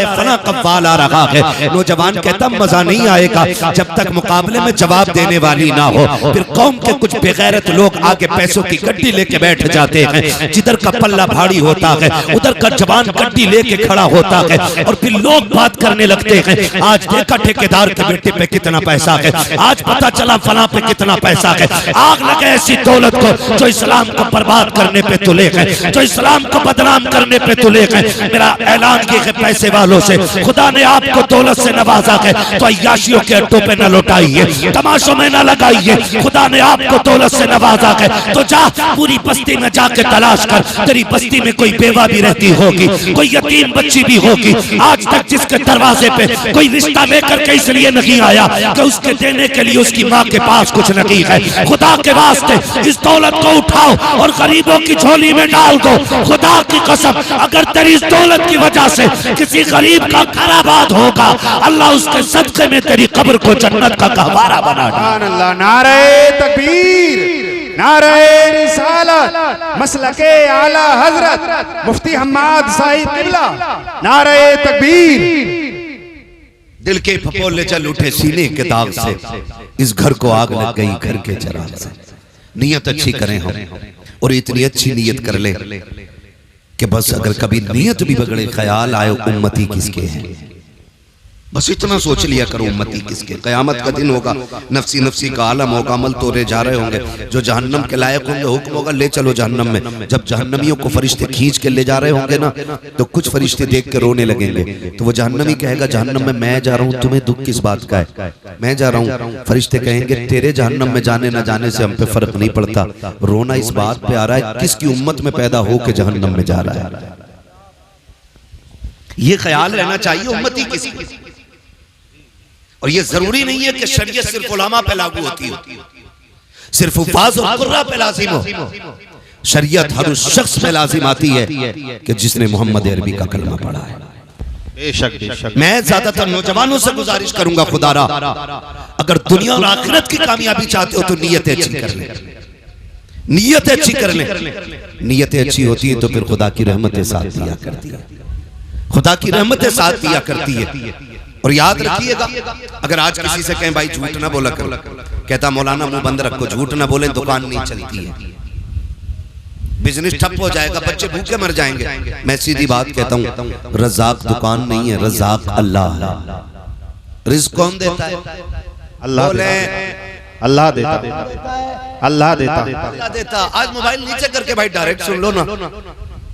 है, फला कव्वाल आ रहा है। नौजवान कहता मजा नहीं आएगा जब तक मुकाबले में जवाब देने वाली ना हो। फिर कौम के कुछ बेगैरत लोग आगे पैसों की गड्डी लेके बैठ जाते हैं, जिधर का पल्ला भारी होता है उधर का जवान गड्डी लेके खड़ा होता है, और फिर लोग बात करने लगते हैं, आज देखा ठेकेदार के बेटे पे कितना पैसा है, आज पता चला फला पे कितना पैसा है। आग लगे ऐसी दौलत को जो इस्लाम को बर्बाद करने पे तुले है, जो इस्लाम को बदनाम करने पे तुले है। मेरा ऐलान किए पैसे वालों से, खुदा ने आपको दौलत से नवाजा है तो अय्याशियों के अड्डों पे न लौटाइए, तमाशों में न लगाइए। खुदा ने आपको दौलत से नवाजा है तो जा पूरी बस्ती में जाके तलाश कर, तेरी बस्ती में कोई बेवा भी रहती होगी, कोई यतीम बच्ची भी होगी। आज तक जिसके दरवाजे पे कोई रिश्ता लेकर के इसलिए नहीं आया कि उसके देने के लिए उसकी माँ के पास कुछ नहीं है। खुदा के वास्ते इस दौलत को उठाओ और गरीबों की झोली में डाल दो। खुदा की कसम, अगर तेरी इस दौलत की वजह से किसी गरीब का घर आबाद होगा, अल्लाह उसके सदके में तेरी कब्र को जन्नत का गहवारा बना देगा। नारे तकबीर, नारे रिसालत, मसलके आला हजरत मुफ्ती हम्माद साहिब किबला, नारे तकबीर। दिल के फपोले चल उठे सीने के दाग से, इस घर को आग लग गई घर के चराग से। नियत अच्छी करें हम, और इतनी अच्छी नियत कर ले कि बस अगर कभी नियत भी बगड़े, ख्याल आए उम्मती किसके हैं, बस इतना सोच लिया करो उम्मती किसके। क़यामत का दिन होगा, नफसी नफसी का आलम होगा, अमल तोड़े जा रहे होंगे। जो जहन्नम के लायक होंगे हुक्म होगा ले चलो जहन्नम में। जब जहन्नमियों को फरिश्ते खींच के ले जा रहे होंगे ना, तो कुछ फरिश्ते देख के रोने लगेंगे। तो वो जहन्नमी कहेगा जहन्नम में मैं जा रहा हूँ, तुम्हें दुख किस बात का है, मैं जा रहा हूँ। फरिश्ते कहेंगे तेरे जहन्नम में जाने न जाने से हम पे फर्क नहीं पड़ता, रोना इस बात पे आ रहा है किसकी उम्मत में पैदा हो के जहन्नम में जा रहा है। ये ख्याल रहना चाहिए उम्मती किसकी। और ये जरूरी नहीं है कि शरीयत सिर्फ उलमा पे लागू होती हो, सिर्फ हुफ़ाज़ और कुर्रा पे लाजिम हो। शरीयत हर उस शख्स पे लाजिम आती है कि जिसने मोहम्मद अरबी का कलमा पढ़ा है। बेशक बेशक। मैं ज्यादातर नौजवानों से गुजारिश करूंगा, खुदारा अगर दुनिया और आखिरत की कामयाबी चाहते हो तो नीयतें अच्छी कर लें, नीयतें अच्छी कर लें। नीयतें अच्छी होती है तो फिर खुदा की रहमतें साथ दिया करती है, खुदा की रहमतें साथ दिया करती है। और याद रखिएगा, अगर आज किसी से कहें भाई झूठ ना बोला करो, कहता मौलाना मुंह बंद रखो, झूठ ना बोले दुकान नहीं चलती है, बिजनेस ठप हो जाएगा, बच्चे भूखे मर जाएंगे। मैं सीधी बात कहता हूँ, रज़ाक दुकान नहीं है, रज़ाक अल्लाह है। रिज़्क कौन देता है? अल्लाह बोले अल्लाह देता, अल्लाह देता, अल्लाह देता। आज मोबाइल नीचे करके भाई डायरेक्ट सुन लो ना।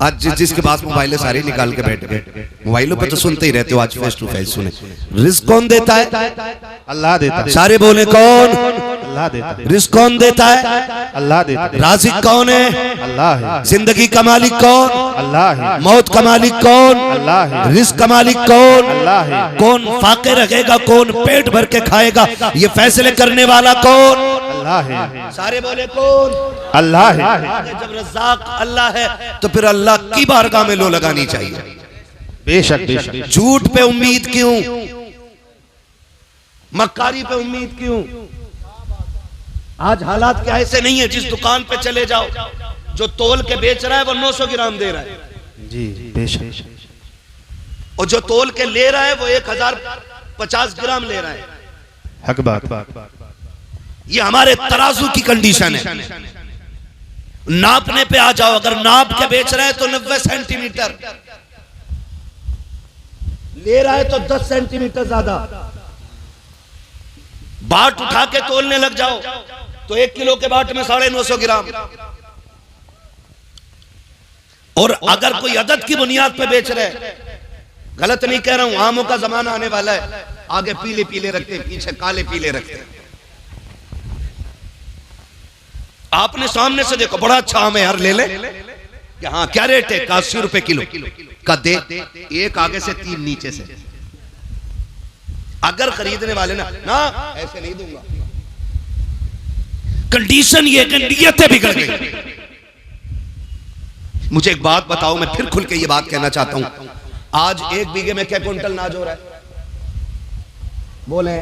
आज जिसके पास मोबाइल है सारे निकाल के बैठ गए, मोबाइलों पे तो सुनते ही रहते हो, आज फेस टू फेस सुने। रिज़्क कौन देता है? अल्लाह देता। सारे बोले कौन? अल्लाह देता। रिज़्क कौन देता है? अल्लाह देता। राज़िक कौन है? अल्लाह है। जिंदगी का मालिक कौन? अल्लाह है। मौत का मालिक कौन? अल्लाह है। रिज़्क का मालिक कौन? अल्लाह है। कौन फाके रखेगा, कौन पेट भर के खाएगा, ये फैसले करने वाला कौन? अल्लाह है। सारे बोले कौन? अल्लाह है। जब रज़ाक अल्लाह है तो फिर अल्लाह की बारगाह में लो लगानी चाहिए। बेशक बेशक। झूठ पे उम्मीद क्यों, मक्कारी पे उम्मीद क्यों? आज हालात क्या ऐसे नहीं है, जिस दुकान पे चले जाओ जो तोल के बेच रहा है वो 900 ग्राम दे रहा है जी, बेशक। और जो तोल के ले रहा है वो 1050 ग्राम ले रहा है। हक बात। ये हमारे तराजू की कंडीशन है। नापने पे आ जाओ, अगर नाप के बेच रहे हैं तो 90 सेंटीमीटर ले रहा है तो 10 सेंटीमीटर ज्यादा। बाट उठा के तोलने लग जाओ तो 1 किलो के बाट में 950 ग्राम। और अगर कोई अदद की बुनियाद पे बेच रहे, गलत नहीं कह रहा हूं, आमों का जमाना आने वाला है, आगे पीले पीले रखते हैं, पीछे काले पीले रखते हैं। आपने सामने से देखो बड़ा अच्छा आम है यार, ले ले। हाँ क्या रेट है? 80 रुपए किलो का दे, एक आगे से 3 नीचे से। अगर खरीदने वाले ना ऐसे नहीं दूंगा। कंडीशन ये कि नियतें बिगड़ गई। मुझे एक बात बताओ, मैं फिर खुल के ये बात कहना चाहता हूं, आज 1 बीघे में क्या क्विंटल अनाज हो रहा है? बोले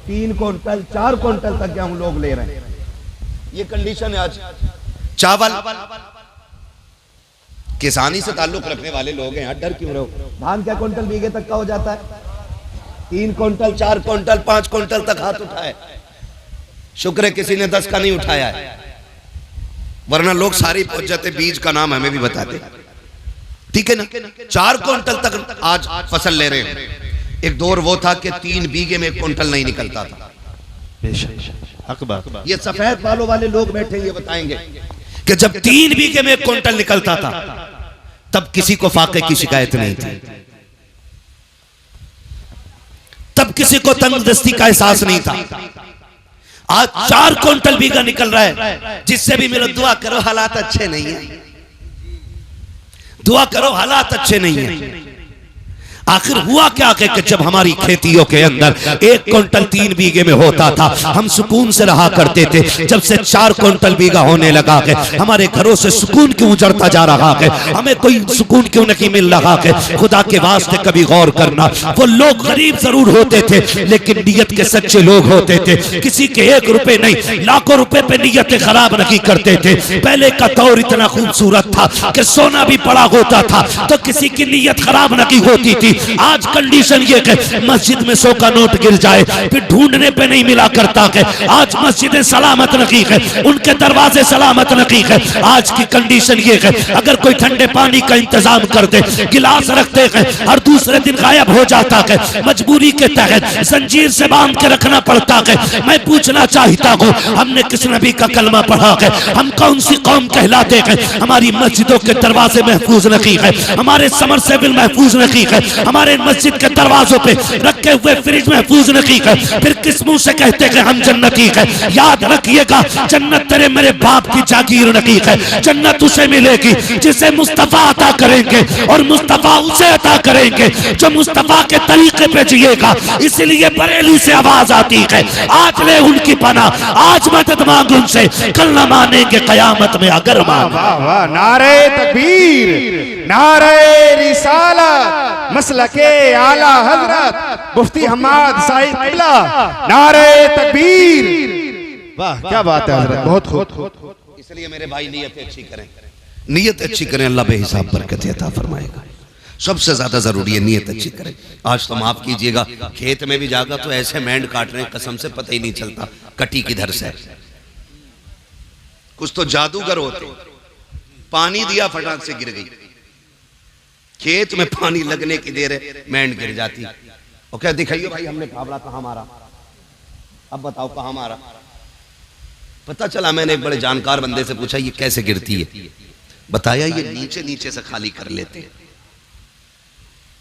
3 क्विंटल 4 क्विंटल तक गेहूं लोग ले रहे हैं। ये कंडीशन है आज। चावल किसानी से ताल्लुक रखने वाले लोग हैं यार, डर क्यों रहे हो? धान क्या क्विंटल बीघे तक का हो जाता है? 3 क्विंटल, 4 क्विंटल, 5 क्विंटल तक हाथ उठाए। शुक्र है किसी ने 10 का नहीं उठाया है, वरना लोग सारे पहुंच जाते। बीज का नाम हमें भी बताते, ठीक है ना। 4 क्विंटल तक आज फसल ले रहे हैं। एक दौर वो था कि 3 बीघे में 1 क्विंटल नहीं निकलता था। हक बात। ये सफेद बालों वाले लोग बैठे ये बताएंगे कि जब 3 बीघे में 1 क्विंटल निकलता था तब किसी को फाके की शिकायत नहीं थी, तब किसी को तंगदस्ती का एहसास नहीं था। आज 4 क्विंटल बीघा निकल रहा है, जिससे भी मेरा दुआ करो हालात अच्छे नहीं है, दुआ करो हालात अच्छे नहीं है। आखिर हुआ क्या कि जब हमारी खेतियों के अंदर 1 क्विंटल 3 बीघे में होता था हम सुकून से रहा करते थे। जब से 4 क्विंटल बीघा होने लगा के हमारे घरों से सुकून क्यों उजड़ता जा रहा है, हमें कोई सुकून क्यों नहीं मिल रहा है। खुदा के वास्ते कभी गौर करना, वो लोग गरीब जरूर होते थे लेकिन नीयत के सच्चे लोग होते थे। किसी के 1 रुपए नहीं लाखों रुपए पे नीयतें खराब नहीं करते थे। पहले का दौर इतना खूबसूरत था कि सोना भी पड़ा होता था तो किसी की नीयत खराब नहीं होती थी। आज कंडीशन ये कि मस्जिद में 100 का नोट गिर जाए फिर ढूंढने पे नहीं मिला करता है। आज मस्जिदें सलामत नहीं है, उनके दरवाजे सलामत नहीं है। आज की कंडीशन ये है अगर कोई ठंडे पानी का इंतजाम कर दे, गिलास रखते हैं हर दूसरे दिन गायब हो जाता है। मजबूरी के तहत जंजीर से बांध के रखना पड़ता है। मैं पूछना चाहता हूँ हमने किस नबी का कलमा पढ़ा है? हम कौन सी कौम कहलाते हैं? हमारी मस्जिदों के दरवाजे महफूज नहीं है, हमारे समरसेबिल महफूज नहीं है, हमारे मस्जिद के दरवाजों पे रखे हुए फ्रिज महफूज नहीं है। फिर किस मुंह से कहते हैं हम जन्नती है? याद रखिएगा जन्नत तेरे मेरे बाप की जागीर नहीं है। जन्नत उसे मिलेगी जिसे मुस्तफा अता करेंगे और मुस्तफा उसे अता करेंगे जो मुस्तफा के तरीके पे जिएगा। इसलिए बरेली से आवाज आती है आज ले उनकी पनाह, आज मदद मांग उनसे, कल न मानेंगे कयामत में अगर मांगे। नारे तकबीर, नारे रिसालत, मसलके आला हजरत मुफ्ती हम्माद साहिब किबला, नारे तकबीर। वाह क्या बात है हजरत, बहुत खूब। इसलिए मेरे भाई नीयत अच्छी करें, नीयत अच्छी करें, अल्लाह बेहिसाब बरकत अता फरमाएगा। सबसे ज्यादा जरूरी है नीयत अच्छी करें। आज तो माफ कीजिएगा खेत में भी जागा तो ऐसे मैंड काट रहे हैं कसम से पता ही नहीं चलता कटी किधर से। कुछ तो जादूगर होते, पानी दिया फटाक से गिर गई। खेत में पानी लगने की देर है मैंड गिर जाती। और क्या दिखाइए भाई हमने काबड़ा कहाँ मारा, अब बताओ कहाँ मारा। पता चला मैंने एक बड़े जानकार बंदे से पूछा ये कैसे गिरती है, बताया ये नीचे नीचे से खाली कर लेते हैं।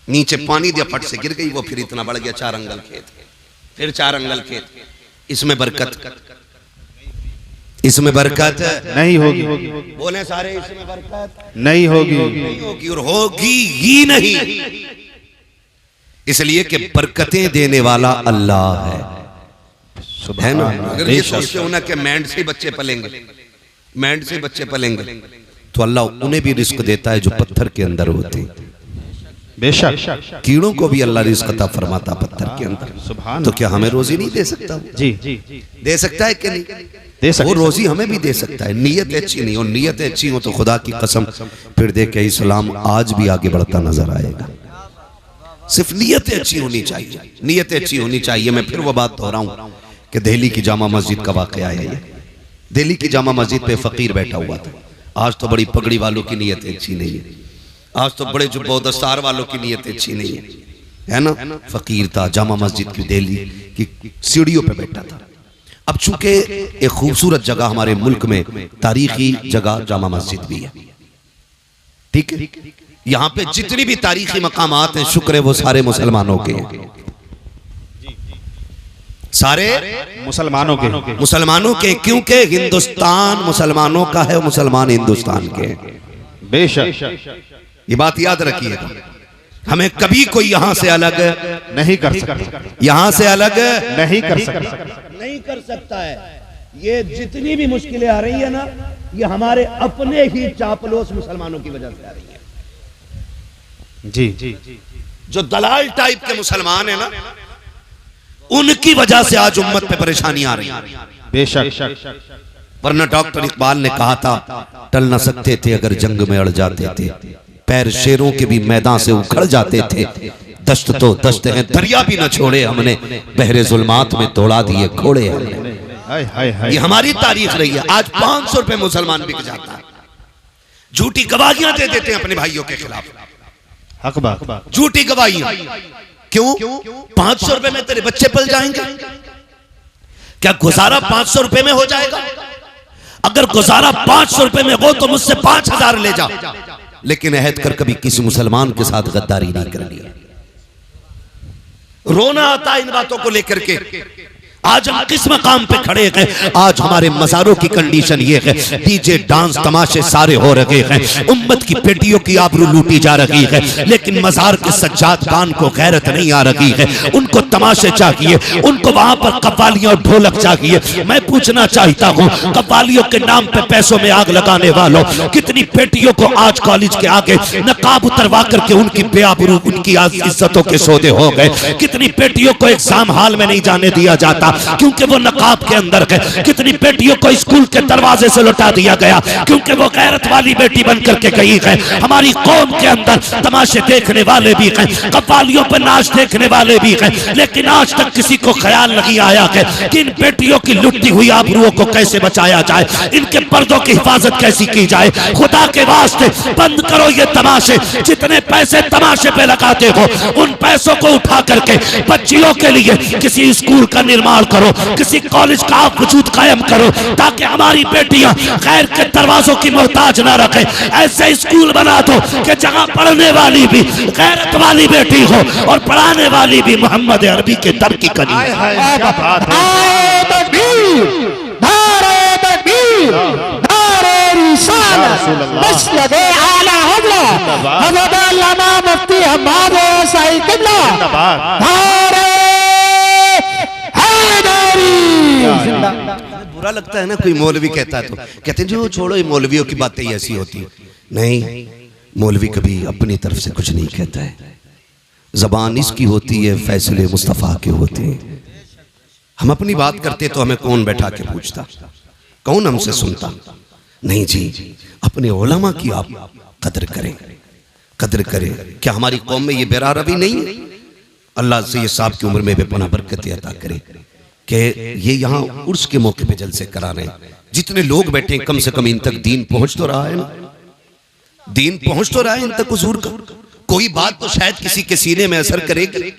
नीचे पानी दिया फट से गिर गई वो, फिर इतना बढ़ गया 4 अंगल खेत, फिर 4 अंगल खेत। इसमें बरकत, इसमें बरकत नहीं होगी, बोले सारे इसमें बरकत नहीं होगी, नहीं होगी और होगी ही नहीं। इसलिए कि बरकतें देने वाला अल्लाह है ना। अगर ये सोचते हो ना कि मैंड से बच्चे पलेंगे, मैंड से बच्चे पलेंगे तो अल्लाह उन्हें भी रिस्क देता है जो पत्थर के अंदर होते हैं। बेशक कीड़ों को भी अल्लाह रिस्क अता फरमाता पत्थर के अंदर। तो क्या हमें रोजी नहीं दे सकता? जी दे सकता है कि नहीं दे सकता, वो रोजी हमें भी दे सकता है। नीयत अच्छी नहीं, और नीयत अच्छी हो तो खुदा की कसम फिर देखे इस्लाम आज भी आगे बढ़ता नजर आएगा। सिर्फ नीयत अच्छी होनी चाहिए, नीयत अच्छी होनी चाहिए। मैं फिर वो बात दोहराऊं कि दिल्ली की जामा मस्जिद का वाकया है ये। दिल्ली की जामा मस्जिद पे फकीर बैठा हुआ था। आज तो बड़ी पगड़ी वालों की नीयत अच्छी नहीं है, आज तो बड़े जुब्बो दस्तार वालों की नीयत अच्छी नहीं है ना। फकीर था, जामा मस्जिद की दिल्ली की सीढ़ियों पे बैठा था। अब चूंकि एक खूबसूरत जगह हमारे मुल्क में तारीखी जगह जामा मस्जिद भी है, ठीक है। यहाँ पे जितनी भी तारीखी मकामात हैं शुक्र है वो सारे मुसलमानों के हैं, सारे मुसलमानों के, क्योंकि हिंदुस्तान मुसलमानों का है, मुसलमान हिंदुस्तान के हैं। बेशक ये बात याद रखिएगा। हमें कभी कोई यहां से अलग नहीं कर सकता, यहां से अलग नहीं कर सकता, नहीं कर सकता है। ये जितनी भी मुश्किलें आ रही है ना, ये हमारे अपने ही चापलूस मुसलमानों की वजह से आ रही है। जी जो दलाल टाइप के मुसलमान है ना, उनकी वजह से आज उम्मत पे परेशानी आ रही है। बेशक वरना डॉक्टर इकबाल ने कहा था टल न सकते थे अगर जंग में अड़ जाते थे, पैर शेरों के भी मैदान से उखड़ जाते थे, दश्त तो दश्त है दरिया भी न छोड़े हमने, बहरे जुल्मात में दौड़ा दिए घोड़े हमने। ये हमारी तारीख रही है। आज 500 रुपए मुसलमान बिक जाता है, झूठी गवाहियां दे देते हैं अपने भाइयों के खिलाफ, झूठी गवाहियां। क्यों? 500 रुपए में तेरे बच्चे पल जाएंगे? क्या गुजारा 500 रुपए में हो जाएगा? अगर गुजारा 500 रुपए में हो तो मुझसे 5000 ले जा, लेकिन अहद कर कभी किसी मुसलमान के साथ गद्दारी नहीं करनी। रोना आता है इन बातों को लेकर के। आज हम किस मकाम पे खड़े हैं? आज हमारे मज़ारों की कंडीशन ये है, डीजे डांस तमाशे सारे हो रहे हैं, उम्मत की बेटियों की आबरू लूटी जा रही है, लेकिन मज़ार के सज्जाद खान को गैरत नहीं आ रही है। उनको तमाशे चाहिए, उनको वहां पर कव्वालियां और ढोलक चाहिए। मैं पूछना चाहता हूँ, कव्वालियों के नाम पे पैसों में आग लगाने वालों, कितनी बेटियों को आज कॉलेज के आगे नकाब उतरवा करके उनकी बेआबरू, उनकी इज्जतों के सौदे हो गए। कितनी बेटियों को एग्जाम हॉल में नहीं जाने दिया जाता क्योंकि वो नकाब के अंदर है। कितनी बेटियों को स्कूल के दरवाजे से लौटा दिया गया क्योंकि वो गैरत वाली बेटी बन करके गई है। हमारी कौम के अंदर तमाशे देखने वाले भी हैं, कव्वालियों पर नाच देखने वाले भी हैं, लेकिन आज तक किसी को ख्याल नहीं आया है कि इन बेटियों की लुटी हुई आबरूओं को कैसे बचाया जाए, इनके पर्दों की हिफाजत कैसी की जाए। खुदा के वास्ते बंद करो ये तमाशे। जितने पैसे तमाशे पे लगाते हो उन पैसों को उठा करके बच्चियों के लिए किसी स्कूल का निर्माण करो, किसी कॉलेज का आप वजूद कायम करो, ताकि हमारी बेटियां गैर के दरवाजों की मोहताज ना रखे। ऐसे स्कूल बना दो कि जहां पढ़ने वाली भी गैरत वाली बेटी हो और पढ़ाने वाली भी मोहम्मद अरबी के दर की कली। बुरा लगता है ना कोई मौलवी कहता है तो कहते हैं जो छोड़ो, ये मौलवियों की बातें ऐसी होती है। नहीं, मौलवी कभी अपनी तरफ से कुछ नहीं कहता है, जबान इसकी होती है, फैसले मुस्तफा के होते हैं। हम अपनी बात करते तो हमें कौन बैठा के पूछता, कौन हमसे सुनता? नहीं जी, अपने उलमा की आप कदर करें, कदर करें। क्या हमारी कौम में ये बेरारवी नहीं? अल्लाह से ये साहब की उम्र में बेपनाह बरकत अता करे कि ये यहाँ उर्स के मौके पे जलसे करा रहे हैं। जितने लोग बैठे कम से कम इन तक दीन पहुंच तो रहा है ना, दीन पहुंच तो रहा है इन तक हुजूर का। कोई बात तो शायद किसी के सीने में असर करेगी।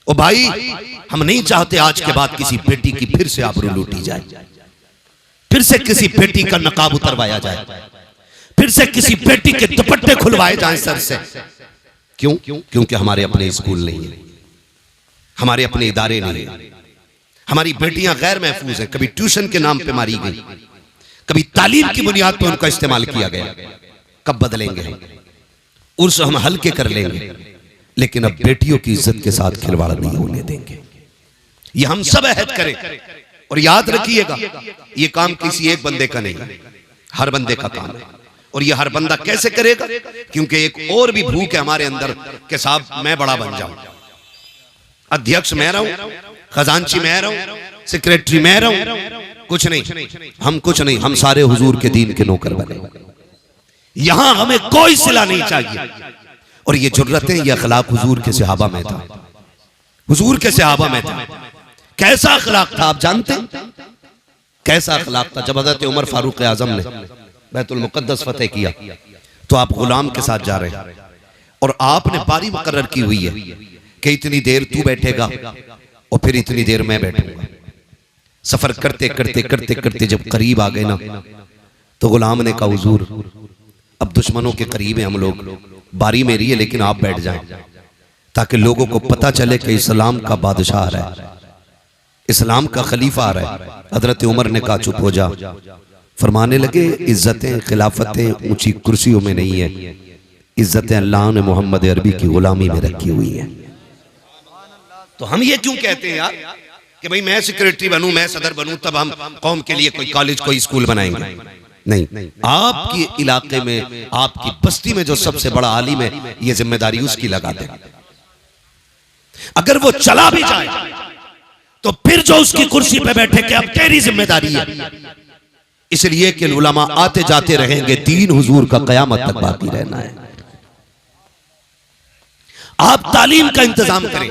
ओ भाई, हम नहीं चाहते आज के बाद किसी बेटी की फिर से आबरू लूटी जाए, फिर से किसी बेटी का नकाब उतरवाया जाए, फिर से किसी बेटी के दुपट्टे खुलवाए जाएं सर से। क्यों? क्योंकि हमारे अपने स्कूल नहीं है, हमारे अपने इदारे नहीं है, हमारी बेटियां गैर महफूज हैं। कभी ट्यूशन के नाम पे मारी गई, कभी तालीम की बुनियाद पर उनका इस्तेमाल किया गया। कब बदलेंगे हम? उर्स हम हल्के कर लेंगे, लेकिन अब बेटियों की इज्जत के साथ खिलवाड़ नहीं होने देंगे। ये हम सब अहद करें और याद रखिएगा, ये काम किसी एक बंदे का नहीं, हर बंदे का काम है। और ये हर बंदा कैसे करेगा? क्योंकि एक और भी भूख है हमारे अंदर कि साहब मैं बड़ा बन जाऊं, अध्यक्ष मैं रहूं, खजांची मैं रहूं, सेक्रेटरी मैं रहूं। कुछ नहीं, हम कुछ नहीं, हम सारे हुजूर के दीन के नौकर बने। यहां हमें कोई सिला नहीं चाहिए। और ये जुर्रतें, ये अखलाक हुजूर के सहाबा में था, हुजूर के सहाबा में था। कैसा अखलाक था आप जानते हैं? कैसा अखलाक था? जब हज़रत उमर फारूक आजम ने बैतुल मुक़द्दस फतेह किया तो आप गुलाम के साथ जा रहे हैं और आपने पारी मुकर्रर की हुई है कि इतनी देर तू बैठेगा और फिर इतनी देर मैं बैठूंगा। सफर करते करते करते करते जब करीब आ गए ना तो गुलाम ने कहा हुजूर अब दुश्मनों के करीब हैं हम लोग, बारी मेरी है लेकिन आप बैठ जाएं ताकि लोगों को पता चले कि इस्लाम का बादशाह आ रहा है, इस्लाम का खलीफा आ रहा है। हजरत उमर ने कहा चुप हो जा। फरमाने लगे इज्जतें खिलाफतें ऊंची कुर्सियों में नहीं है, इज्जतें अल्लाह ने मोहम्मद अरबी की गुलामी में रखी हुई है। तो हम ये क्यों कहते हैं यार कि भाई मैं सेक्रेटरी बनूं, मैं सदर बनूं, तब हम कौम के लिए कोई कॉलेज कोई स्कूल बनाएंगे? नहीं, आपके इलाके में आपकी बस्ती में जो सबसे बड़ा आलिम है ये जिम्मेदारी उसकी लगा दे। अगर वो चला भी जाए तो फिर जो उसकी कुर्सी पे बैठे कि अब तेरी जिम्मेदारी है, इसलिए कि उलमा आते जाते रहेंगे, दीन हुजूर का कयामत तक बाकी रहना है। आप तालीम का इंतजाम करें।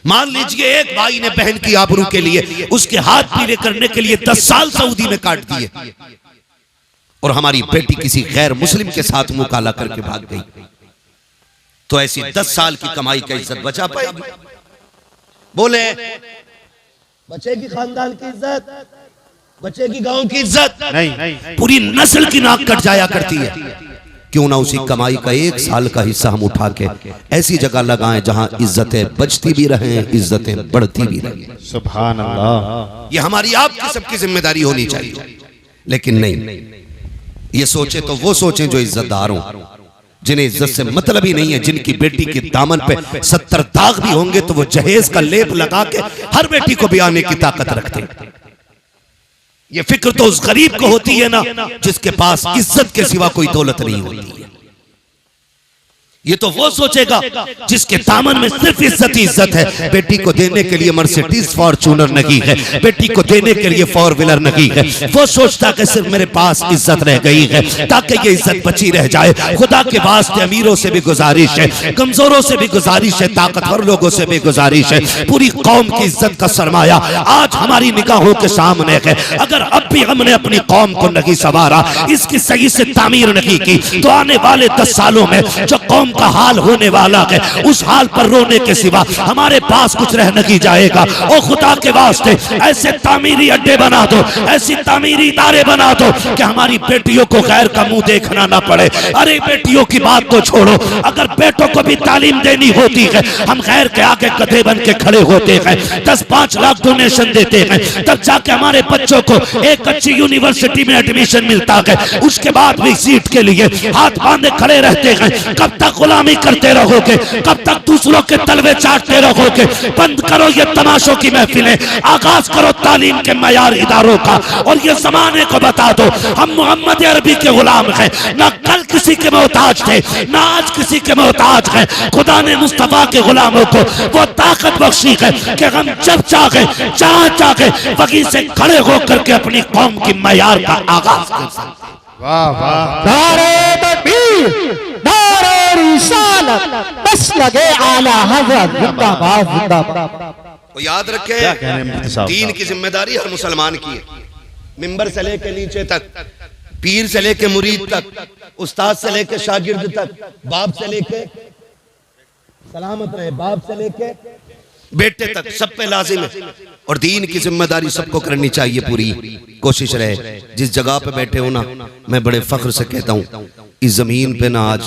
मान लीजिए एक भाई ने बहन की आबरू के लिए उसके हाथ पीले करने के लिए 10 साल सऊदी में काट दिए और हमारी बेटी किसी गैर मुस्लिम के साथ मुंह काला करके भाग गई, तो ऐसी 10 साल की कमाई का इज्जत बचा पाएगी? बोले बचेगी खानदान की इज्जत, बचेगी गांव की इज्जत? नहीं। पूरी नस्ल की नाक कट जाया करती है। क्यों ना उसी कमाई का 1 साल का हिस्सा हम उठा के ऐसी जगह लगाएं जहां इज्जतें बचती भी रहें, इज्जतें बढ़ती भी रहें। सुभान अल्लाह। ये हमारी आपकी सबकी जिम्मेदारी होनी चाहिए। लेकिन नहीं, ये सोचे तो वो सोचें जो इज्जतदार हों, जिन्हें इज्जत से मतलब ही नहीं है, जिनकी बेटी के दामन पे 70 दाग भी होंगे तो वो जहेज का लेप लगा के हर बेटी को भी आने की ताकत रखते हैं। ये फिक्र तो उस गरीब को होती है ना जिसके पास इज्जत के सिवा कोई दौलत नहीं होती है। ये तो वो सोचेगा जिसके दामन में सिर्फ इज्जत ही इज्जत है। बेटी को देने के लिए मर्सिडीज फॉर्च्यूनर नहीं है, बेटी को देने के लिए 4 व्हीलर नहीं है। वो सोचता कि सिर्फ मेरे पास इज्जत रह गई है ताकि ये इज्जत बची रह जाए। खुदा के वास्ते अमीरों से भी गुजारिश है, कमजोरों से भी गुजारिश है, ताकतवर लोगों से भी गुजारिश है, पूरी कौम की इज्जत का सरमाया आज हमारी निगाहों के सामने है। अगर अब भी हमने अपनी कौम को नहीं संवारा, इसकी सही से तामीर नहीं की, तो आने वाले 10 सालों में जो कौम का हाल होने वाला है, उस हाल पर रोने के सिवा हमारे पास कुछ रह नहीं जाएगा। और खुदा के वास्ते ऐसे तामीरी अड्डे बना दो, ऐसी तामीरी इदारे बना दो कि हमारी बेटियों को गैर का मुंह देखना ना पड़े। अरे बेटियों की बात तो छोड़ो, अगर बेटों को भी तालीम देनी होती है, हम गैर के आगे गधे बन के खड़े होते हैं, 10-5 लाख डोनेशन देते हैं, तब जाके हमारे बच्चों को एक अच्छी यूनिवर्सिटी में एडमिशन मिलता है। उसके बाद भी सीट के लिए हाथ बांधे खड़े रहते हैं। कब तक गुलामी करते रहोगे? कब तक दूसरों के तलवे चाटते रहोगे? बंद करो ये तमाशों की महफिलें, आगाज करो तालीम के मयार इदारों का, और ये जमाने को बता दो हम मोहम्मद अरबी के गुलाम हैं, ना कल किसी के मोहताज थे, ना आज किसी के मोहताज हैं। खुदा ने मुस्तफा के गुलामों को वो ताकत बख्शी है कि हम जब चाहे जहां चाहे वहीं से खड़े होकर के अपनी कौम की मयार का आगाज कर सकते। वाह वाह। नारे तकबीर, नारे रिसालत, बस लगे आला हज़रत जिंदाबाद जिंदाबाद। तो याद रखें, क्या कह रहे हैं मुफ्ती साहब? दीन की जिम्मेदारी हर मुसलमान की है। मिंबर से लेके नीचे तक, पीर से लेके मुरीद तक, उस्ताद से लेके शागिर्द तक, बाप से लेके सलामत रहे, बाप से लेके बेटे तक, सब पे लाजिम है। और दीन की जिम्मेदारी सबको करनी चाहिए। पूरी कोशिश रहे जिस जगह पे बैठे हो ना, मैं बड़े फख्र से कहता हूँ इस जमीन पे ना आज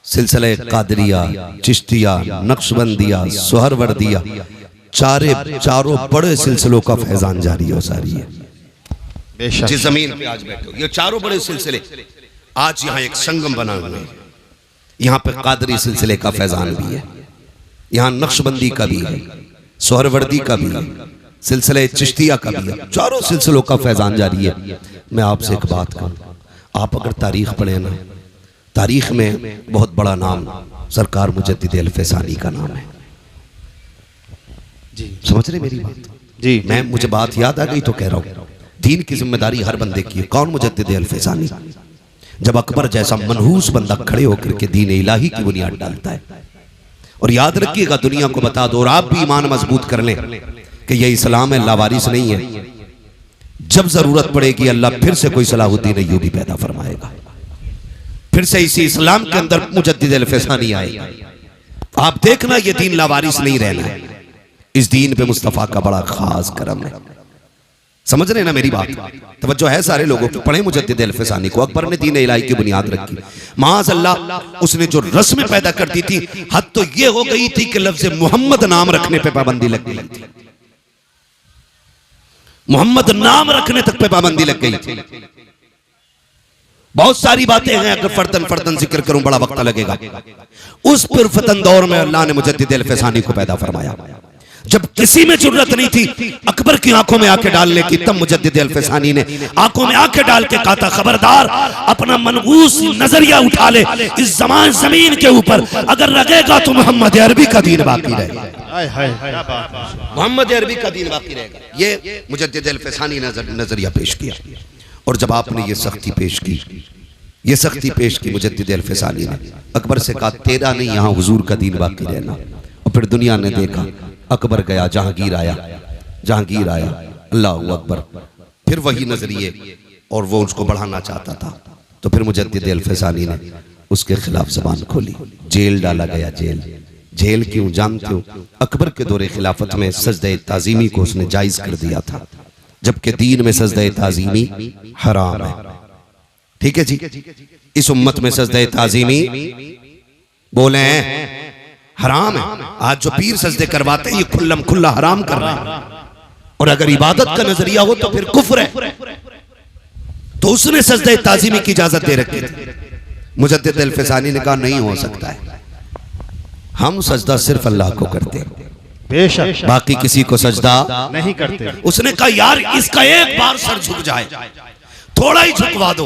सिलसिले कादरिया, चिश्तिया, नक्शबंदिया, सोहरवर्दिया, चारों बड़े सिलसिलों का फैजान जारी हो सारी है। जिस जमीन पे आज बैठे हो, ये चारों बड़े सिलसिले आज यहाँ एक संगम बना हुआ है। यहाँ पे कादरी सिलसिले का फैजान भी है, यहाँ नक्शबंदी का भी है, सोहरवर्दी का भी है, सिलसिले चिश्तिया का भी है, चारों सिलसिलों का फैजान जारी है। मैं आपसे एक बात कहूँ, आप अगर तारीख पढ़े ना, तारीख में बहुत बड़ा नाम सरकार मुजद्दिद अल-फैसानी का नाम है। समझ रहे मेरी बात? जी। मुझे बात याद आ गई तो कह रहा हूँ, दीन की जिम्मेदारी हर बंदे की है। कौन? मुजद्दिद अल-फैसानी। जब अकबर जैसा मनहूस बंदा खड़े होकर के दीन इलाही की बुनियाद डालता है, और याद रखिएगा दुनिया को बता दो, और आप भी ईमान मजबूत कर लें कि ये इस्लाम है, लावारिस नहीं है। जब जरूरत पड़ेगी अल्लाह फिर से कोई सलाहुद्दीन अय्यूबी पैदा फरमाएगा, फिर से इसी इस्लाम के अंदर मुजद्दिद अल-फैसानी आएगा। आप देखना ये दीन लावारिस नहीं रहना है। इस दीन पे मुस्तफा का बड़ा खास करम है। समझ रहे ना मेरी बात? तवज्जो है सारे लोगों की। पढ़े मुजद्दिद अल-फैसानी को। अकबर ने दीन इलाही की बुनियाद रखी, माअज़ल्लाह उसने जो रस्में पैदा कर दी थी, हद तो ये हो गई थी कि लफ्ज़ मोहम्मद नाम रखने पे पाबंदी लग गई थी। मोहम्मद नाम रखने तक पे पाबंदी लग गई थी। बहुत सारी बातें हैं, अगर फर्दन फर्दन जिक्र करूं बड़ा वक्त लगेगा। उस पुरफतन दौर में अल्लाह ने मुजद्दिद अल-फैसानी को पैदा फरमाया। जब किसी में जरूरत नहीं थी अकबर की आंखों में आंखें डालने की, तब मुजद्दिद अल-फैसानी ने आंखों में आंखें डाल के कहा था, खबरदार अपना मनहूस नजरिया उठा ले, इस जमीन के ऊपर अगर लगेगा तो मोहम्मद अरबी का दीन बाकी रहेगा। हाय हाय क्या बात है। मोहम्मद अरबी का दीन बाकी रहेगा। ये मुजद्दिद अल-फसानी नजरिया पेश किया। और जब आपने ये सख्ती पेश की, ये सख्ती पेश की मुजद्दिद अल-फसानी ने, अकबर से कहा तेरा नहीं यहाँ हुजूर का दीन बाकी रहना। और फिर दुनिया ने देखा, अकबर गया, जहांगीर आया, जहांगीर आया, अल्लाह अकबर, फिर वही नजरिए और वो उसको बढ़ाना चाहता था। तो फिर मुजद्दिद अल-फसानी ने उसके खिलाफ जबान खोली, जेल डाला गया। जेल जेल क्यों जानते हो? अकबर के दौरे खिलाफत में सजदे ताजीमी को उसने जायज कर दिया था, जबकि दीन में सजदे ताजीमी हराम है। ठीक है जी, इस उम्मत में सजदे ताजीमी बोले हैं हराम है। आज जो पीर सजदे करवाते हैं ये खुल्लम खुल्ला हराम कर रहे हैं। और अगर इबादत का नजरिया हो तो फिर कुफ्र है। तो उसने सजदे ताजीमी की इजाजत दे रखी थी। मुजद्दिद अल-फसानी ने कहा नहीं हो सकता है, हम सजदा सिर्फ अल्लाह को करते हैं, बेशक बाकी किसी को सजदा नहीं करते। उसने कहा यार इसका एक बार सर झुक जाए, थोड़ा ही झुकवा दो,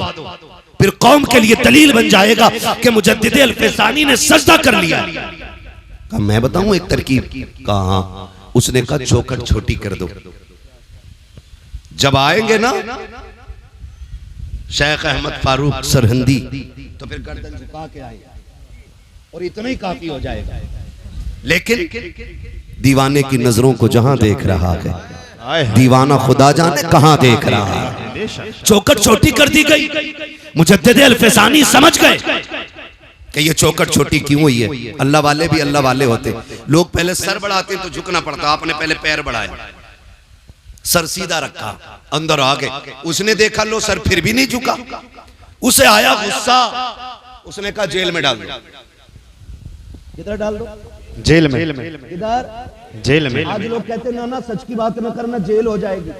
फिर कौम के लिए दलील बन जाएगा कि मुजद्दिद अल-फसानी ने सजदा कर लिया। कहा मैं बताऊं एक तरकीब? कहा उसने कहा चौखट छोटी कर दो। जब आएंगे ना शेख अहमद फारूक सरहंदी तो फिर गर्दन झुका के आएंगे और इतना ही काफी हो जाएगा। लेकिन दीवाने की नजरों को जहां देख रहा है, दीवाना खुदा जाने कहां देख रहा है। चौखट छोटी कर दी गई। मुजद्दिद अल-फसानी समझ गए कि ये चौखट छोटी क्यों हुई है। अल्लाह वाले भी अल्लाह वाले होते, लोग पहले सर बढ़ाते तो झुकना पड़ता, आपने पहले पैर बढ़ाया, सर सीधा रखा, अंदर आ गए। उसने देखा लो सर फिर भी नहीं झुका, उसे आया गुस्सा, उसने कहा जेल में डाल दो। किधर डाल दो? जेल में। इधर जेल में। आज लोग कहते हैं ना सच की बात न करना, जेल हो जाएगी।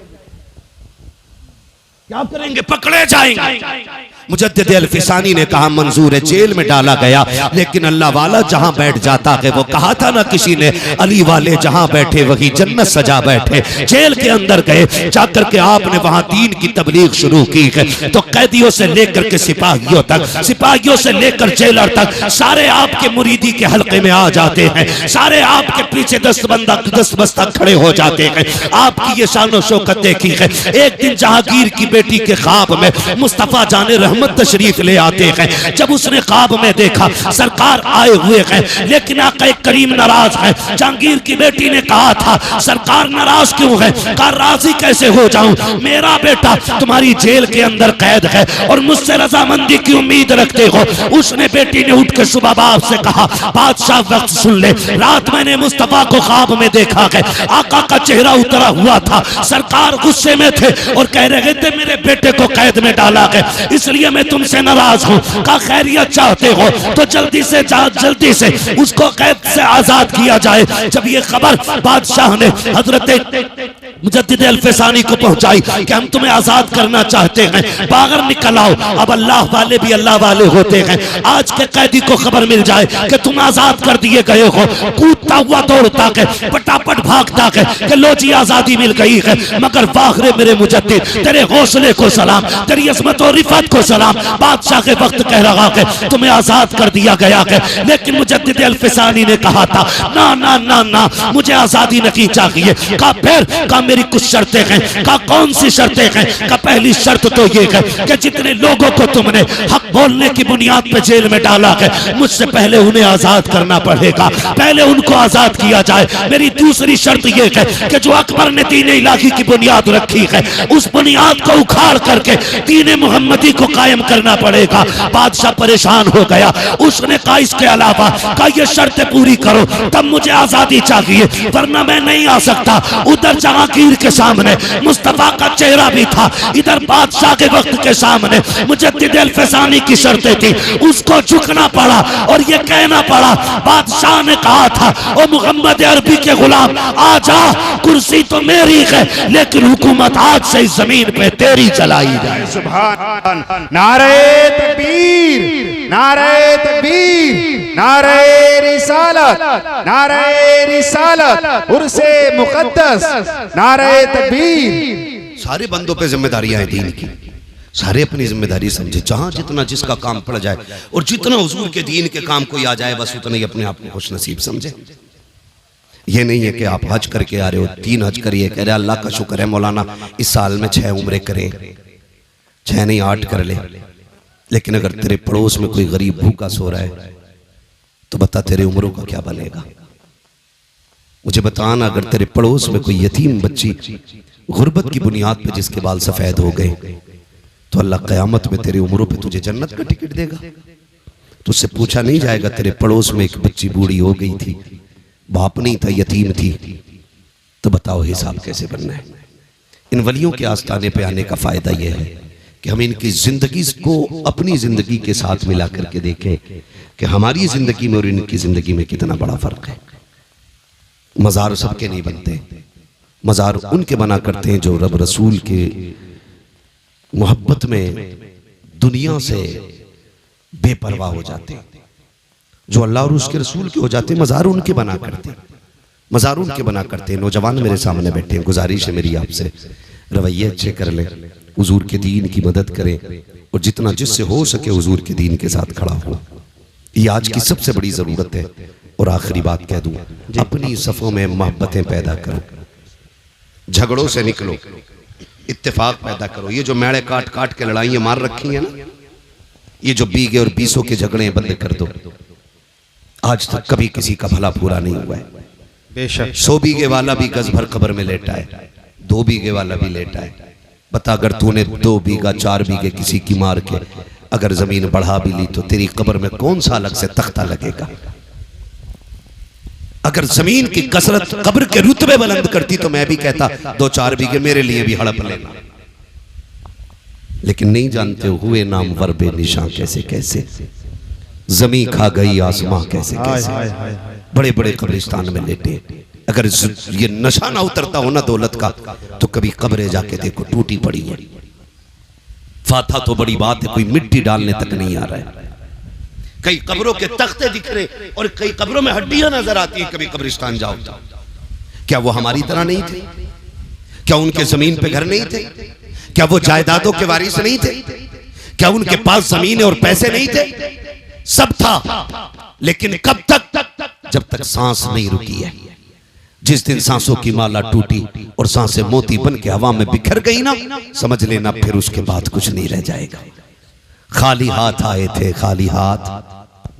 क्या करेंगे? पकड़े जाएंगे। मुजद्दिद अल-फसानी ने कहा मंजूर है, जेल में डाला गया, लेकिन अल्लाह वाला जहां बैठ जाता है, वो कहा था ना किसी ने, अली वाले जहां बैठे वही जन्नत सजा बैठे। जेल के अंदर गए, जाकर के आपने वहां दीन की तबलीग शुरू की है। तो कैदियों से लेकर के सिपाहियों तक, सिपाहियों से लेकर जेलर तक सारे आपके मुरीदी के हल्के में आ जाते हैं, सारे आपके पीछे दस्तबस्ता खड़े हो जाते हैं। आपकी ये शान शौकत देखी है। एक दिन जहांगीर की बेटी के ख्वाब में मुस्तफा जाने रहमत तशरीफ ले आते हैं। जब उसने ख्वाब में देखा सरकार आए हुए हैं, लेकिन आका करीम नाराज है। जहांगीर की बेटी ने कहा था सरकार नाराज क्यों है? कहा राजी कैसे हो जाऊं, मेरा बेटा तुम्हारी जेल के अंदर कैद है और मुझसे रजामंदी की उम्मीद रखते हो। उसने बेटी ने उठ के सुबह बाप से कहा बादशाह वक्त सुन ले, रात मैंने मुस्तफा को ख्वाब में देखा है, आका का चेहरा उतरा हुआ था, सरकार गुस्से में थे और कह रहे थे मेरे बेटे को कैद में डाला है, इसलिए मैं तुमसे नाराज हूं। का खैरियत चाहते हो तो जल्दी से उसको कैद से आजाद किया जाए। जब ये खबर बादशाह ने हजरत मुजद्दिद अल-फसानी को पहुंचाई कि हम तुम्हें आजाद करना चाहते हैं, बाहर निकल आओ। अब अल्लाह वाले भी अल्लाह वाले होते हैं। आज के कैदी को खबर मिल जाए कि तुम आजाद कर दिए गए हो, कूदता हुआ दौड़ता है, फटाफट भागता है कि लो जी आजादी मिल गई है। मगर वाखरे मेरे मुजद्दिद, तेरे हौसले को सलाम, तेरी अजमत और रिफत को सलाम। बादशाह के वक्त कह रहा है तुम्हें आजाद कर दिया गया है, लेकिन मुजद्दिद अल-फसानी ने कहा था ना ना ना ना, मुझे आजादी नहीं चाहिए। का फिर का मेरी कुछ शर्तें हैं। का कौन सी शर्तें हैं? का पहली शर्त तो ये है कि जितने लोगों को तुमने हक बोलने की बुनियाद पे जेल में डाला है, मुझसे पहले उन्हें आजाद करना पड़ेगा, पहले उनको आजाद किया जाए। मेरी दूसरी शर्त ये है कि जो अकबर ने दीन इलाही की बुनियाद रखी है, उस बुनियाद को उखाड़ करके दीन मुहम्मदी को कायम करना पड़ेगा। बादशाह परेशान हो गया। उसने कहा इसके अलावा का ये शर्तें पूरी करो तब मुझे आजादी चाहिए, वरना मैं नहीं आ सकता। उधर जहांगीर के सामने मुस्तफा का चेहरा भी था, इधर बादशाह के वक्त के सामने मुजद्दिद अल-फसानी की शर्तें थी। उसको झुकना पड़ा और ये कहना पड़ा। बादशाह ने कहा था ओ मोहम्मद अरबी के गुलाम आजा, कुर्सी तो मेरी है लेकिन हुकूमत आज से इस जमीन पे तेरी चलाई जाए। सुभान, नारे तकबीर, नारे तकबीर, नारे रिसालत, नारे रिसालत, उर्से मुकद्दस, नारे तकबीर। सारे बंदों पे जिम्मेदारियां हैं दीन की, सारे अपनी जिम्मेदारी समझे। जहां जितना जिसका काम पड़ जाए और जितना हुजूर के दीन के काम कोई आ जाए, बस उतना ही अपने आप को खुश नसीब समझे। ये नहीं है कि आप हज करके आ रहे हो, 3 हज करिए, कह रहे अल्लाह का शुक्र है मौलाना इस साल में 6 उम्रे करें, 6 नहीं 8 कर ले। लेकिन अगर तेरे पड़ोस में कोई गरीब भूखा सो रहा है तो बता तेरे उम्रों का क्या बनेगा। मुझे बताना, अगर तेरे पड़ोस में कोई यतीम बच्ची गुर्बत की बुनियाद पे जिसके बाल सफेद हो गए तो अल्लाह क़यामत में तेरे उम्रों पे तुझे जन्नत का टिकट देगा। तुझसे पूछा नहीं जाएगा तेरे पड़ोस में एक बच्ची बूढ़ी हो गई थी, बाप नहीं था, यतीम थी, तो बताओ हिसाब कैसे बनना है। इन वलियों के आस्थाने पे आने का फायदा यह है कि हम इनकी जिंदगी को अपनी जिंदगी के साथ मिला करके देखें कि हमारी जिंदगी में और इनकी जिंदगी में कितना बड़ा फर्क है। मजार सबके नहीं बनते, मजार उनके बना करते हैं जो रब रसूल के मोहब्बत में दुनिया से बेपरवाह हो जाते हैं, जो अल्लाह और उसके रसूल के हो जाते हैं। मजार उनके बना करते हैं, मजार उनके बना करते हैं। नौजवान मेरे सामने बैठे हैं, गुजारिश है मेरी आपसे, रवैये अच्छे कर लें, हुजूर के दीन की मदद करें और जितना जिससे हो सके हुजूर के दीन के साथ खड़ा हो। ये आज की सबसे बड़ी जरूरत है। और आखिरी बात कह दूं, अपनी सफों में मोहब्बतें पैदा करो, झगड़ों से निकलो, इत्तेफाक पैदा करो। ये जो मेड़े काट काट के लड़ाइयां मार रखी हैं ना, ये जो बीघे और बीसों के झगड़े बंद कर दो। आज तक कभी किसी का भला पूरा नहीं हुआ है। बेशक 100 बीघे वाला भी गज भर कब्र में लेटा है, 2 बीघे वाला भी लेटा है। बता, अगर तूने 2 बीघा 4 बीघे किसी की मार के अगर जमीन बढ़ा भी ली तो तेरी कब्र में कौन सा अलग से तख्ता लगेगा। अगर जमीन की कसरत कब्र के रुतबे बुलंद करती तो मैं भी कहता 2-4 बीघे मेरे लिए भी हड़प लेना। लेकिन नहीं जानते हुए नामवर बेनिशां कैसे कैसे, जमीन खा गई आसमां कैसे कैसे, बड़े बड़े कब्रिस्तान में लेटे। अगर ये नशा ना उतरता हो ना दौलत का तो कभी कब्रें जाके देखो टूटी पड़ी है। फाथा तो बड़ी बात है, कोई मिट्टी डालने तक नहीं आ रहा है। कई कब्रों के तख्ते दिख रहे और कई कब्रों में हड्डियां नजर आती हैं। कभी कब्रिस्तान जाओ, क्या वो हमारी तरह नहीं थे? क्या उनके जमीन पे घर नहीं थे? क्या वो जायदादों के वारिस नहीं थे? क्या उनके पास जमीन और पैसे नहीं थे? सब था, लेकिन कब तक? जब तक सांस नहीं रुकी है। जिस दिन सांसों की माला टूटी और सांसें मोती बन के हवा में बिखर गई ना, समझ लेना फिर उसके बाद कुछ नहीं रह जाएगा। खाली हाथ आए थे, खाली हाथ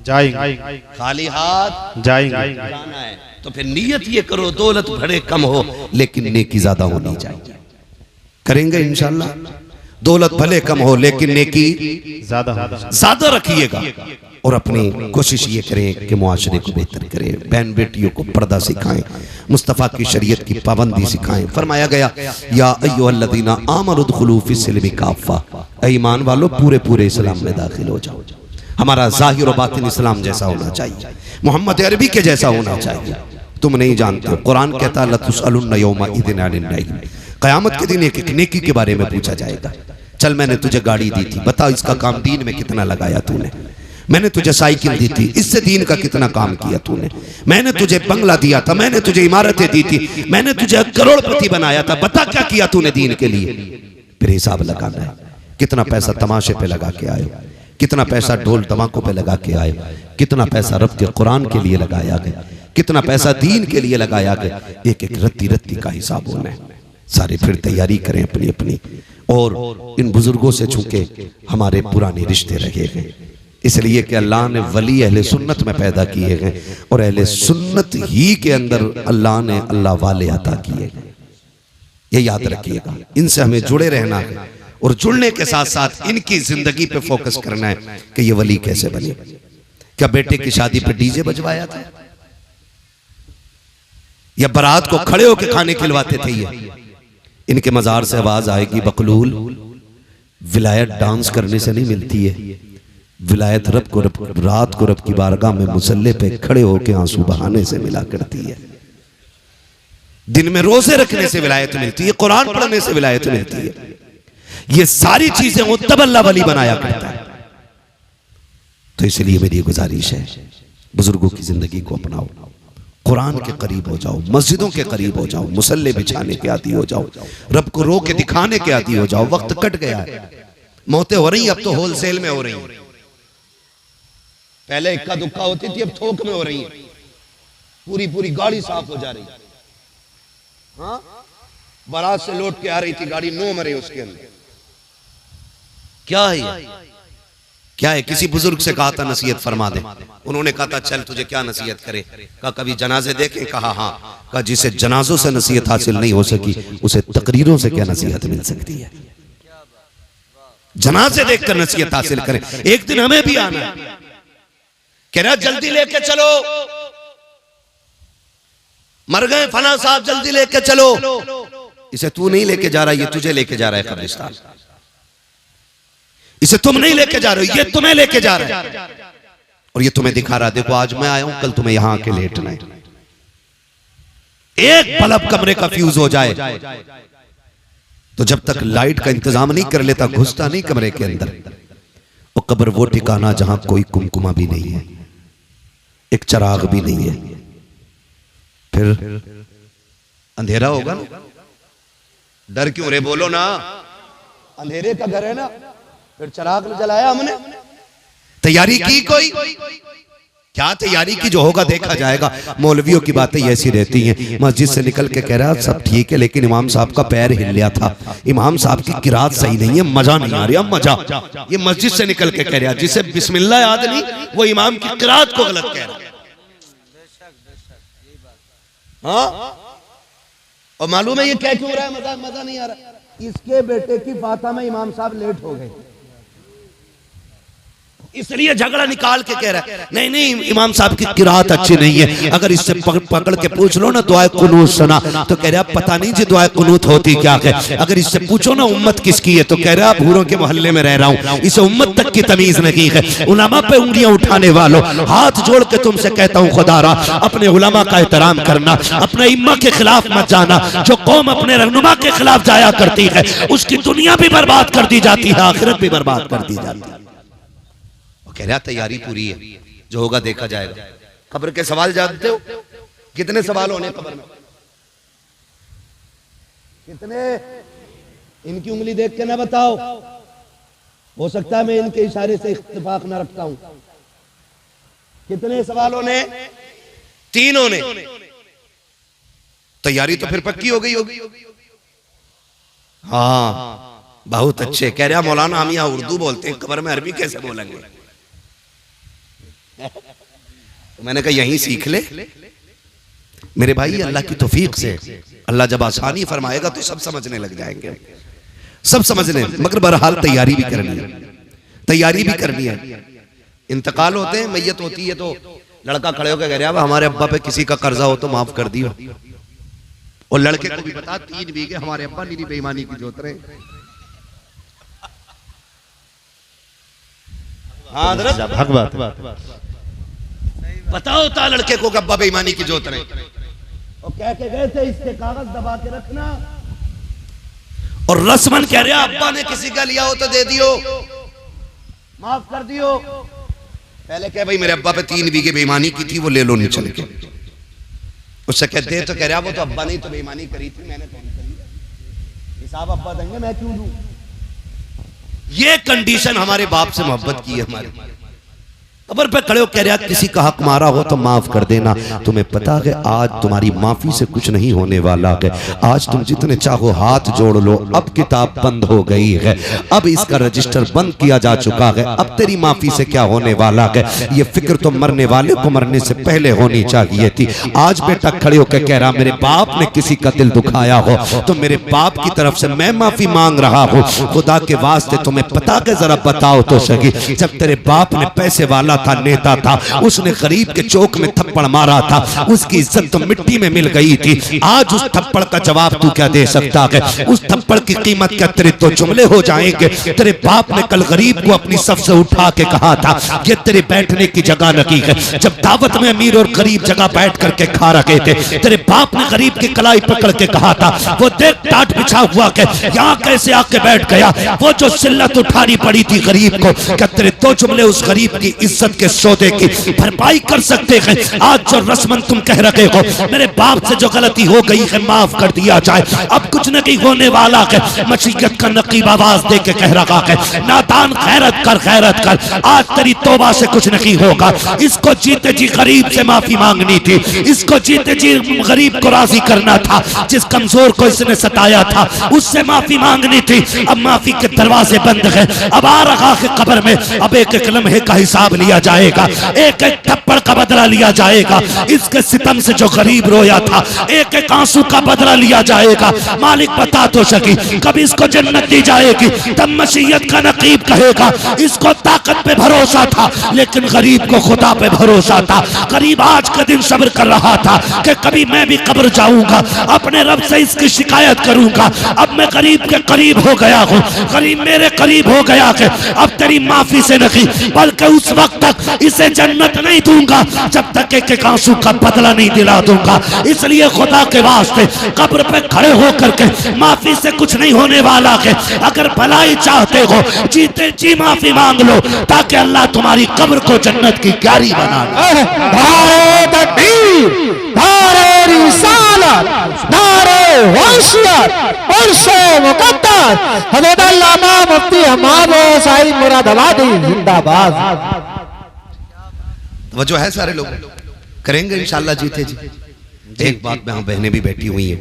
जाएंगे, खाली हाथ जाएंगे। जाना है तो फिर नियत ये करो, दौलत भले कम हो लेकिन नेकी ज्यादा होनी चाहिए। करेंगे इंशाल्लाह। दौलत भले कम हो लेकिन नेकी ज्यादा रखिएगा। और अपनी कोशिश ये करें कि मुआशरे को बेहतर करें, बहन बेटियों को पर्दा सिखाएं, मुस्तफ़ा की शरीयत की पाबंदी सिखाएं। फरमाया गया या अय्युहल्लज़ीना आमनु उदखुलू फ़िस्सिल्मि काफ़ा, ऐ ईमान वालों पूरे पूरे इस्लाम में दाखिल हो जाओ। हमारा ज़ाहिर और बातिन इस्लाम जैसा होना चाहिए, मोहम्मद अरबी के जैसा होना चाहिए। तुम नहीं जानते, कुरान कहता है लतुसअलुन्ना यौमा इज़िन अनिन नईम, क़यामत के दिन एक एक नेकी के बारे में पूछा जाएगा। चल मैंने तुझे गाड़ी दी थी, बता इसका काम दीन में कितना लगाया तूने। मैंने तुझे साइकिल दी थी, इससे दीन का कितना काम किया तूने। मैंने तुझे बंगला दिया था, मैंने तुझे इमारतें दी थी, मैंने तुझे करोड़पति बनाया था, बता क्या किया तूने दीन के लिए। फिर हिसाब लगाना है, कितना पैसा तमाशे पे लगा के आए, कितना पैसा ढोल धमाकों पे लगा के आए, कितना पैसा रब के कुरान के लिए लगाया गया, कितना पैसा दीन के लिए लगाया गया। एक एक रत्ती रत्ती का हिसाब होना है। सारे फिर तैयारी करें अपनी अपनी। और इन बुजुर्गों से चूंकि हमारे पुराने रिश्ते रहे हैं, इसलिए कि अल्लाह ने वली अहले सुन्नत में पैदा किए हैं और अहले सुन्नत ही के अंदर अल्लाह ने अल्लाह वाले अता किए हैं। ये याद रखिएगा, इनसे हमें जुड़े रहना है और जुड़ने के साथ साथ इनकी जिंदगी पे फोकस करना है कि ये वली कैसे बने। क्या बेटे की शादी पे डीजे बजवाया था या बारात को खड़े होकर खाने खिलवाते थे? ये इनके मजार से आवाज आएगी बकलूल, विलायत डांस करने से नहीं मिलती है। विलायत रब को रात को रब की बारगाह में मुसल्ले पे खड़े होकर आंसू बहाने से मिला करती है। दिन में रोजे रखने से विलायत मिलती है, कुरान पढ़ने से विलायत मिलती है। ये सारी चीजें वो तब अल्लाह वली बनाया करता है। तो इसलिए मेरी गुजारिश है, बुजुर्गों की जिंदगी को अपनाओ, कुरान के करीब हो जाओ, मस्जिदों के करीब हो जाओ, मुसल्ले बिछाने के आदी हो जाओ, रब को रो के दिखाने के आदी हो जाओ। वक्त कट गया है, मौतें हो रही, अब तो होलसेल में हो रही हैं। पहले इक्का दुक्का होती थी, अब थोक में हो रही है। पूरी पूरी गाड़ी साफ हो जा रही। हाँ, बारात से लौट के आ रही थी गाड़ी, 9 मरे उसके अंदर। क्या है ये? क्या है? किसी बुजुर्ग से कहा था नसीहत फरमा दे, उन्होंने कहा था चल तुझे क्या नसीहत करे। कहा कभी जनाजे देखे? कहा हाँ। कहा जिसे जनाजों से नसीहत हासिल नहीं हो सकी उसे तकरीरों से क्या नसीहत मिल सकती है? जनाजे देखकर नसीहत हासिल करें। एक दिन हमें भी आना है। कह रहा जल्दी लेके चलो, मर गए फला साहब, जल्दी लेके चलो। इसे तू नहीं लेके जा रहा, ये तुझे लेके जा रहा है कब्रिस्तान। इसे तुम नहीं लेके जा रहे हो, ये तुम्हें लेके जा रहा है। और ये तुम्हें दिखा रहा है देखो आज मैं आया हूं, कल तुम्हें यहां आके लेटना है। एक बल्ब कमरे का फ्यूज हो जाए तो जब तक लाइट का इंतजाम नहीं कर लेता घुसता नहीं कमरे के अंदर। और कब्र वो ठिकाना जहां कोई कुमकुमा भी नहीं है, एक चिराग भी नहीं है। फिर अंधेरा होगा ना। डर क्यों रे? बोलो ना, अंधेरे का घर है ना, फिर चिराग जलाया हमने। तैयारी की कोई? क्या तैयारी की? जो होगा देखा जाएगा। मौलवियों की बातें ऐसी रहती हैं। मस्जिद से निकल के कह रहा है सब ठीक है, लेकिन इमाम साहब का पैर हिल गया था, इमाम साहब की किरात सही नहीं है, मजा नहीं आ रहा। मजा ये मस्जिद से निकल के कह रहा है। जिसे बिस्मिल्लाह याद नहीं वो इमाम की किरात को गलत कह रहा है। हाँ, और मालूम है ये क्या क्यों रहा है? मजा नहीं आ रहा। इसके बेटे की फाता में इमाम साहब लेट हो गए, इसलिए झगड़ा निकाल के कह रहा है नहीं नहीं इमाम साहब की किरात अच्छी नहीं है। अगर इससे पकड़ के पूछ लो ना दुआए कुनूत सुना, तो कह रहा पता नहीं जी दुआए कुनूत होती क्या है। अगर इससे पूछो ना उम्मत किसकी है, तो कह रहा भूरों के मोहल्ले में रह रहा हूं, इसे उम्मत तक की तमीज नहीं है। उलमा पे उंगलियां उठाने वालों, हाथ जोड़ के तुमसे कहता हूं खुदारा अपने उलमा का एहतराम करना, अपने इम्मा के खिलाफ मत जाना। जो कौम अपने रहनुमा के खिलाफ जाया करती है उसकी दुनिया भी बर्बाद कर दी जाती है, आखिरत भी बर्बाद कर दी जाती है। कह रहा तैयारी पूरी है, जो होगा देखा जाएगा। कब्र के सवाल जानते हो कितने सवाल होने कब्र में? कितने? इनकी उंगली देख के ना बताओ, हो सकता है मैं इनके इशारे से इत्तेफाक ना रखता हूं। कितने सवालों ने? 3 होने। तैयारी तो फिर पक्की हो गई होगी। हाँ बहुत अच्छे। कह रहा मौलाना हम यहाँ उर्दू बोलते हैं, कब्र में अरबी कैसे बोलेंगे? मैंने कहा यहीं सीख ले मेरे भाई, अल्लाह की तौफीक से। अल्लाह जब आसानी फरमाएगा तो सब समझने लग जाएंगे, सब समझने। मगर बहरहाल तैयारी भी करनी है, तैयारी भी करनी है। इंतकाल होते हैं, मैयत होती है तो लड़का खड़े होकर कह रहा है हमारे अब्बा पे किसी का कर्जा हो तो माफ कर दियो। और लड़के को भी बता 3 बीघे हमारे अब्बा नीरी बेईमानी की जोत रहे। हाँ भगवत बताओ था लड़के को अब्बा बेईमानी की जोत रहे। और कह के गए थे इसके कागज दबा के रखना। और रस्मन कह रहा अब्बा ने किसी का लिया हो तो दे दियो, माफ कर दियो। पहले कह भाई मेरे अब्बा पे 3 बीघे बेईमानी की थी, वो ले लो नहीं चल के। उससे कहते हैं तो कह रहा वो तो अब्बा ने तो बेईमानी करी थी, मैंने कौन करी? हिसाब अब्बा देंगे, मैं क्यों दूं? ये कंडीशन हमारे बाप से मोहब्बत की है हमारी। कब्र पे खड़े हो कह रहा किसी का हक मारा हो तो माफ कर देना। तुम्हें पता है आज तुम्हारी माफी से कुछ नहीं होने वाला है। आज तुम जितने चाहो हाथ जोड़ लो, अब किताब बंद हो गई है, अब इसका रजिस्टर बंद किया जा चुका है। अब तेरी माफी से क्या होने वाला है? ये फिक्र तो मरने वाले को मरने से पहले होनी चाहिए थी। आज बेटा खड़े होकर कह रहा मेरे बाप ने किसी का दिल दुखाया हो तो मेरे बाप की तरफ से मैं माफी मांग रहा हूँ। खुदा के वास्ते तुम्हें पता है जरा बताओ तो सही, जब तेरे बाप ने पैसे वाला था, नेता था, उसने गरीब के चौक में थप्पड़ मारा था, उसकी इज्जत तो मिट्टी में मिल गई थी। आज उस थप्पड़ का जवाब तू क्या दे सकता है? उस थप्पड़ की कीमत क्या तेरे तो जुमले हो जाएंगे? तेरे बाप ने कल गरीब को अपनी सफ से उठा के कहा था ये तेरे बैठने की जगह नहीं है। जब दावत में अमीर और गरीब जगह बैठ करके खा रहे थे, तेरे बाप ने गरीब की कलाई पकड़ के कहा था वो देख टाट बिछा हुआ के यहाँ कैसे आके बैठ गया। वो जो सिल्लत उठानी पड़ी थी गरीब को, क्या तेरे दो जुमले उस गरीब की इज्जत के सौदे की भरपाई कर सकते हैं? आज जो रस्मन तुम कह रहे हो मेरे बाप से जो गलती हो गई है माफ कर दिया जाए, अब कुछ नहीं होने वाला ताला के मशीयत का नकीब आवाज दे के कह रहा है, नादान खैरत कर, खैरत कर, आज तेरी तौबा से कुछ नहीं होगा। इसको जीते जी गरीब से माफी मांगनी थी, इसको जीते जी गरीब को राजी करना था, जिस कमजोर को इसने सताया था उससे माफी मांगनी थी। अब माफी के दरवाजे बंद हैं, अब आ रहा है कब्र में, अब एक एक लम्हे का हिसाब लिया जाएगा, एक एक थप्पड़ का बदला लिया जाएगा। इसके सितम से जो गरीब रोया था, एक एक आंसू का बदला लिया जाएगा। मालिक बता तो सकी कब इसको जन्नत दी जाएगी? तब मशीयत का नकीब कहेगा इसको ताकत पे भरोसा था, लेकिन गरीब को खुदा पे भरोसा था। गरीब आज के दिन सब्र कर रहा था कि कभी मैं भी कब्र जाऊंगा, अपने रब से इसकी शिकायत करूंगा। अब मैं गरीब के करीब हो गया हूँ, गरीब मेरे करीब हो गया कि अब तेरी माफी से नहीं बल्कि उस वक्त तक इसे जन्नत नहीं दूंगा जब तक एक एक आंसू का बदला नहीं दिला दूंगा। इसलिए खुदा के वास्ते कब्र पे खड़े होकर के माफी से कुछ नहीं होने वाला है। अगर भलाई चाहते हो जीते जी माफी मांग लो, ताकि अल्लाह तुम्हारी कब्र को जन्नत की क्यारी बना दे। नारे तकबीर, नारे रिसालत, नारे वसीयत और से मुकद्दस हज़रत अल्लामा मुफ्ती हमाद साहिब मुरादाबादी जिंदाबाद। वजह है, सारे लोग करेंगे इंशाल्लाह जीते जी। एक बात में, बहनें भी बैठी हुई हैं,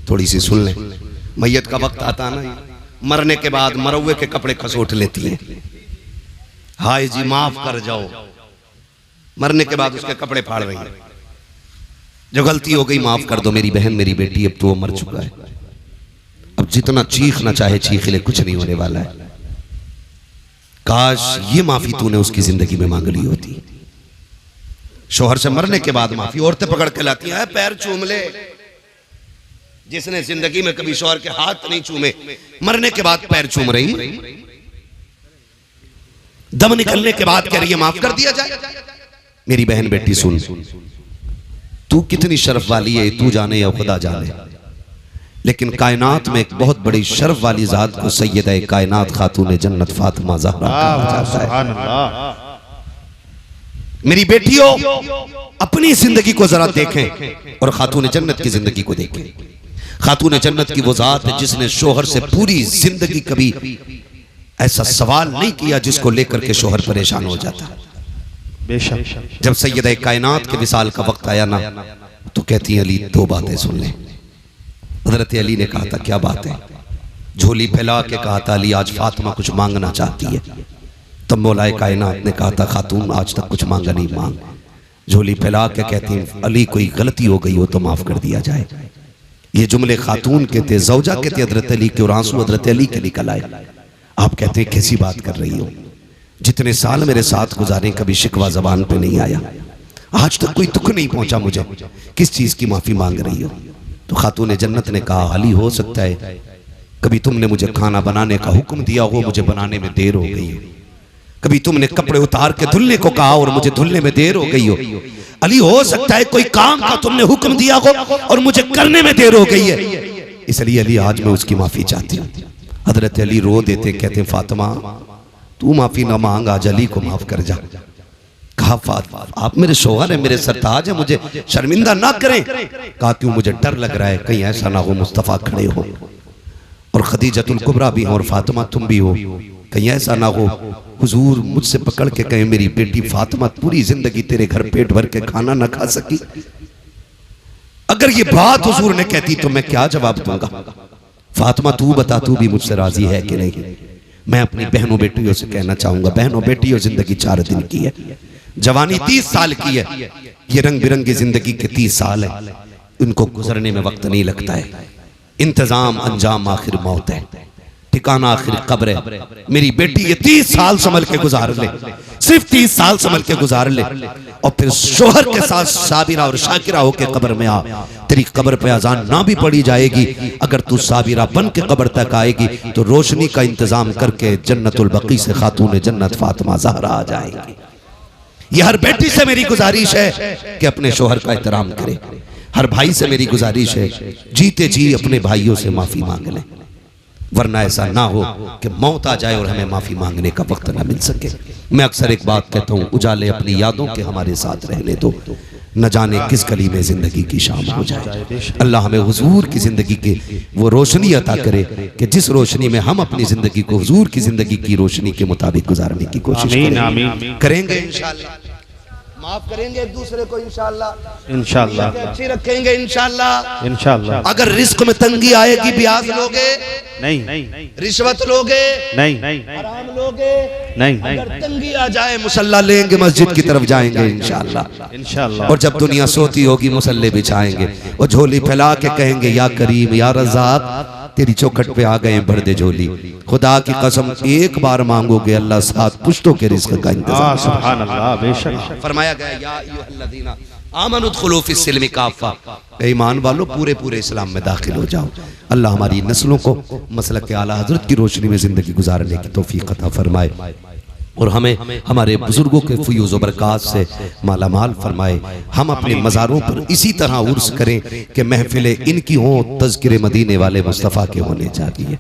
थोड़ी सी सुन लें। मैयत का वक्त आता ना, मरने के बाद मरवे के कपड़े खसोट लेती हैं, हाय जी माफ कर जाओ। मरने के बाद उसके कपड़े फाड़ रही हैं, जो गलती हो गई माफ कर दो मेरी बहन मेरी बेटी, अब तो वो मर चुका है, अब जितना चीखना चाहे चीख ले, कुछ नहीं होने वाला है। काश ये माफी तूने उसकी जिंदगी में मांग ली होती। शोहर से मरने के बाद माफी औरतें पकड़ के लाती हैं, पैर चूम ले। जिसने जिंदगी में कभी शोहर के हाथ नहीं चूमे, मरने के बाद पैर चूम रही, दम निकलने के बाद कह रही है माफ कर दिया जाए। मेरी बहन बेटी सुन, तू कितनी शर्फ वाली है तू जाने या खुदा जाने, लेकिन कायनात में एक बहुत बड़ी शर्फ वाली जात को सैयदा कायनात खातून जन्नत फातिमा ज़हरा कहा जाता है। मेरी बेटियों, अपनी जिंदगी को जरा देखें और खातून जन्नत की जिंदगी को देखें। खातून जन्नत की वो जात है जिसने शोहर से पूरी जिंदगी कभी ऐसा सवाल नहीं किया जिसको लेकर के शोहर परेशान हो जाता। बेशक जब सैयदा कायनात के विसाल का वक्त आया ना, तो कहती है अली दो बातें सुन ले। हजरत अली ने कहा था क्या बात है? झोली फैला के कहा था अली आज फातिमा कुछ मांगना चाहती है। तब मौलाए कायनात ने कहा था खातून आज तक कुछ मांगा नहीं, मांग। झोली फैला के कहती हैं अली कोई गलती हो गई हो तो माफ कर दिया जाए। ये जुमले खातून के थे, जौजा के थे हजरत अली के, और आंसू हजरत अली के निकल आए। आप कहते हैं कैसी बात कर रही हो, जितने साल मेरे साथ गुजारे कभी शिकवा जबान पे नहीं आया, आज तक कोई दुख नहीं पहुंचा मुझे, किस चीज की माफी मांग रही हो? तो खातून जन्नत ने कहा अली हो सकता है कभी तुमने मुझे खाना बनाने का हुक्म दिया हो, मुझे बनाने में देर हो गई हो, कभी तुमने कपड़े उतार के धुलने को कहा और मुझे धुलने में देर हो गई हो। अली हो सकता है कोई काम का तुमने हुक्म दिया हो और मुझे करने में देर हो गई है, इसलिए अली आज मैं उसकी माफी चाहती हूँ। हजरत अली रो देते, कहते फातिमा तू माफी ना मांग, आज अली को माफ कर जा। कहा फातिमा आप मेरे शौहर है, मेरे सरताज है, मुझे शर्मिंदा ना करें। कहा क्यों? मुझे डर लग रहा है कहीं ऐसा ना हो मुस्तफा खड़े हो और खदीजतुल कुबरा भी हो और फातिमा तुम भी हो, कहीं ऐसा ना हो हुजूर मुझसे पकड़ के कहे मेरी बेटी फातिमा पूरी जिंदगी तेरे घर पेट भर के खाना ना खा सकी। अगर ये बात हुजूर ने कहती तो मैं क्या जवाब दूंगा? फातिमा तू बता, तू भी मुझसे राजी है कि नहीं? मैं अपनी बहनों बेटियों से कहना चाहूंगा, बहनों बेटियों जिंदगी 4 दिन की है, जवानी 30 साल की है, ये रंग बिरंगी जिंदगी के 30 साल है, इनको गुजरने में वक्त नहीं लगता है। इंतजाम अंजाम आखिर मौत है, ठिकाना आखिर कब्र है। मेरी बेटी ये 30 साल संभल के गुजार ले, सिर्फ 30 साल संभल के गुजार ले, और फिर शोहर के साथ साबिरा और शाकिरा होके कब्र में आ। तेरी कब्र पे अजान ना भी पड़ी जाएगी, अगर तू साबिरा बन के कब्र तक आएगी तो रोशनी का इंतजाम करके जन्नतुल बकी से खातून जन्नत फातिमा ज़हरा आ जाएगी। ये हर बेटी से मेरी गुजारिश है कि अपने शोहर का एहतराम करे। हर भाई से मेरी गुजारिश है जीते जी अपने भाइयों से माफी मांग लें, वरना ऐसा ना हो कि मौत आ जाए और हमें माफी मांगने का वक्त ना मिल सके। मैं अक्सर एक बात कहता हूँ, उजाले अपनी यादों के हमारे साथ रहने दो। न जाने किस गली में जिंदगी की शाम हो जाए। अल्लाह हमें हुजूर की जिंदगी के वो रोशनी अता करे कि जिस रोशनी में हम अपनी जिंदगी को हुजूर की जिंदगी की रोशनी के मुताबिक गुजारने की कोशिश करेंगे इंशाअल्लाह। माफ करेंगे एक दूसरे को इंशाअल्लाह, इंशाअल्लाह अच्छी रखेंगे इंशाअल्लाह। इंशाअल्लाह। अगर रिस्क में तंगी आएगी, ब्याज लोगे नहीं, रिश्वत लोगे नहीं, हराम लोगे नहीं, अगर तंगी आ जाए मुसल्ला लेंगे, मस्जिद की तरफ जाएंगे इंशाअल्लाह। इंशाअल्लाह। और जब दुनिया सोती होगी मुसल्ले बिछाएंगे और झोली फैला के कहेंगे या करीम या रज़ाक, तेरी चौखट पे आ गए भर दे झोली। खुदा की कसम एक बार मांगोगे अल्लाह 7 पुश्तों के रिस्क का इंतजाम। सुभान अल्लाह, बेशक। फरमाया गया या अय्युहल्लज़ीना आमनु दुखुलू फिस्सिल्मि काफ़ा, ईमान वालों पूरे पूरे इस्लाम में दाखिल हो जाओ। अल्लाह हमारी नस्लों को मसलक आला हज़रत की रोशनी में जिंदगी गुजारने की तौफीक अता फरमाए और हमें हमारे बुजुर्गों के फयूज़ व बरक़ात से मालामाल फरमाए। हम अपने मज़ारों पर इसी तरह उर्स करें कि महफिलें इनकी हों, तज़किरे मदीने वाले मुस्तफ़ा के होने चाहिए।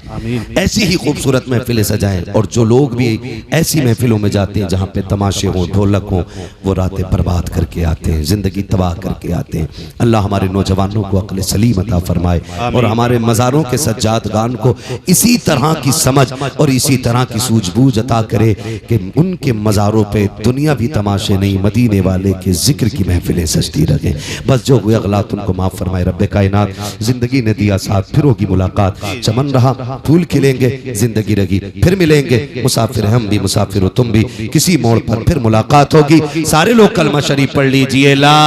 ऐसी ही खूबसूरत महफिलें सजाएं और जो लोग भी ऐसी महफिलों में जाते हैं जहाँ पे तमाशे हों, ढोलक हों, वो रातें बर्बाद करके आते हैं, ज़िंदगी तबाह करके आते हैं। अल्लाह हमारे नौजवानों को अक्ल सलीम अता फरमाए और हमारे मज़ारों के सज्जादगान को इसी तरह की समझ और इसी तरह की सूझबूझ अता करे कि उनके मज़ारों पे दुनिया भी तमाशे नहीं, मदीने वाले के जिक्र की महफिलें सजती रहे। बस जो हुए अगलात उनको माफ़ फरमाए रब्बे कायनात। जिंदगी ने दिया साथ, फिर होगी मुलाकात। चमन रहा फूल खिलेंगे, जिंदगी रही फिर मिलेंगे। मुसाफिर हम भी, मुसाफिर हो तुम भी, किसी मोड़ पर फिर मुलाकात होगी। सारे लोग कलमा शरीफ पढ़ लीजिए, ला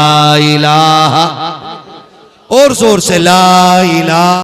इलाहा, और जोर से ला इलाहा।